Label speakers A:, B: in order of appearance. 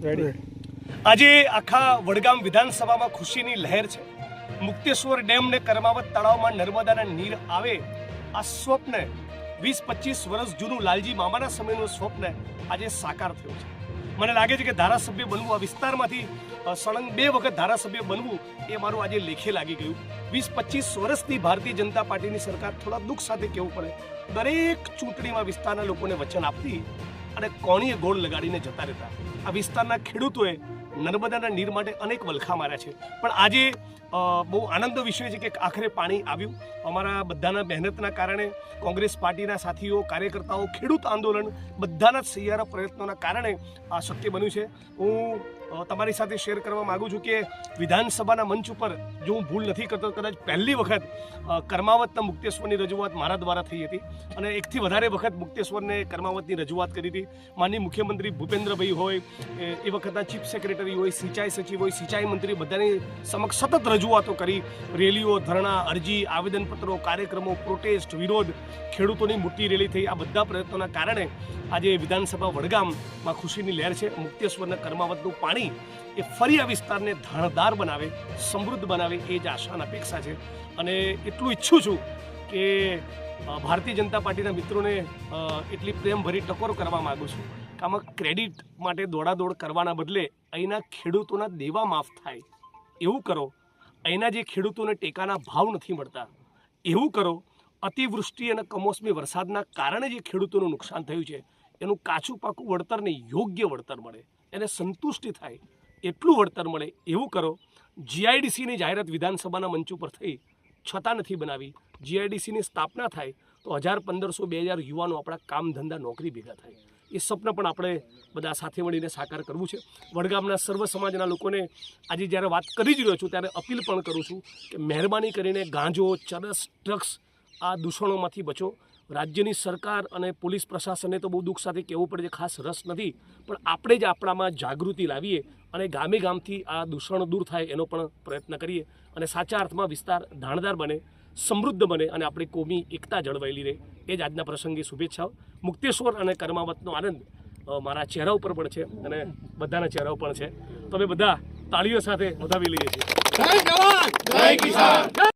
A: આજે આખા વડગામ વિધાનસભામાં ખુશીની લહેર છે। મુક્તેશ્વર ડેમ ને કર્માવત તળાવમાં નર્મદાના નીર આવે આ સ્વપ્ન 20-25 વર્ષ જૂનું લાલજી મામાના સમયનું સ્વપ્ન આજે સાકાર થયું છે। મને લાગે છે કે ધારાસભ્ય બનવું આ વિસ્તારમાંથી સળંગ 2 વખત ધારાસભ્ય બનવું એ મારું આજે લેખે લાગી ગયું। 20-25 વર્ષથી ભારતીય જનતા પાર્ટીની સરકાર થોડા દુઃખ સાથે કહેવું પડે દરેક ચૂંટણીમાં વિસ્તારના લોકોને વચન આપતી અને કોણીએ ગોળ લગાડીને જતા રહેતા। આ વિસ્તારના ખેડૂતોએ નર્મદાના નીર માટે અનેક વલખા માર્યા છે, પણ આજે બહુ આનંદનો વિષય છે કે આખરે પાણી આવ્યું। અમારા બધાના મહેનતના કારણે કોંગ્રેસ પાર્ટીના સાથીઓ, કાર્યકર્તાઓ, ખેડૂત આંદોલન બધાના સહિયારા પ્રયત્નોના કારણે આ શક્ય બન્યું છે। હું તમારી સાથે શેર કરવા માગું છું કે વિધાનસભાના મંચ ઉપર જો હું ભૂલ નથી કરતો કદાચ પહેલી વખત કર્માવતના મુક્તેશ્વરની રજૂઆત મારા દ્વારા થઈ હતી અને એકથી વધારે વખત મુક્તેશ્વરને કર્માવતની રજૂઆત કરી હતી। માનનીય મુખ્યમંત્રી ભૂપેન્દ્રભાઈ હોય, એ વખતના ચીફ સેક્રેટરી હોય, સિંચાઈ સચિવ હોય, સિંચાઈ મંત્રી બધાની સમક્ષ સતત રજૂઆતો કરી। રેલીઓ, ધરણા, અરજી, આવેદનપત્રો, કાર્યક્રમો, પ્રોટેસ્ટ, વિરોધ, ખેડૂતોની મોટી રેલી થઈ। આ બધા પ્રયત્નોના કારણે આજે વિધાનસભા વડગામમાં ખુશીની લહેર છે। મુક્તેશ્વરના કર્માવતનું પાણી એ ફરી આ વિસ્તારને ધારદાર બનાવે, સમૃદ્ધ બનાવે એ જ આશા અને અપેક્ષા છે। અને એટલું ઈચ્છું છું કે ભારતીય જનતા પાર્ટીના મિત્રોને એટલી પ્રેમભરી ટકોર કરવા માગું છું કે આમાં ક્રેડિટ માટે દોડાદોડ કરવાના બદલે અહીંના ખેડૂતોના દેવા માફ થાય એવું કરો। અહીંના જે ખેડૂતોને ટેકાના ભાવ નથી મળતા એવું કરો। અતિવૃષ્ટિ અને કમોસમી વરસાદના કારણે જે ખેડૂતોનું નુકસાન થયું છે એનું કાચું પાકું વળતર નહીં, યોગ્ય વળતર મળે, એને સંતુષ્ટિ થાય એટલું વળતર મળે એવું કરો। જીઆઈડીસીની જાહેરાત વિધાનસભાના મંચ ઉપર થઈ છતાં નથી બનાવી। જીઆઈડીસીની સ્થાપના થાય તો 1000-1500-2000 યુવાનો આપણા કામ ધંધા નોકરી ભેગા થાય। એ સ્વપ્ન પણ આપણે બધા સાથે મળીને સાકાર કરવું છે। વડગામના સર્વ સમાજના લોકોને આજે જ્યારે વાત કરી જ રહ્યો છું ત્યારે અપીલ પણ કરું છું કે મહેરબાની કરીને ગાંજો, ચરસ, ડ્રગ્સ આ દૂષણોમાંથી બચો। રાજ્યની સરકાર અને પોલીસ પ્રશાસનને તો બહુ દુઃખ સાથે કહેવું પડે છે, ખાસ રસ નથી, પણ આપણે જ આપણામાં જાગૃતિ લાવીએ અને ગામે ગામથી આ દૂષણો દૂર થાય એનો પણ પ્રયત્ન કરીએ અને સાચા અર્થમાં વિસ્તાર ધારદાર બને, સમૃદ્ધ બને અને આપણી કોમી એકતા જળવાયેલી રહે એ જ આજના પ્રસંગે શુભેચ્છાઓ। મુક્તેશ્વર અને કર્માવતનો આનંદ મારા ચહેરા ઉપર પણ છે અને બધાના ચહેરા ઉપર છે, તો અમે બધા તાળીઓ સાથે વધાવી લઈએ છીએ। જય જવાન, જય કિસાન।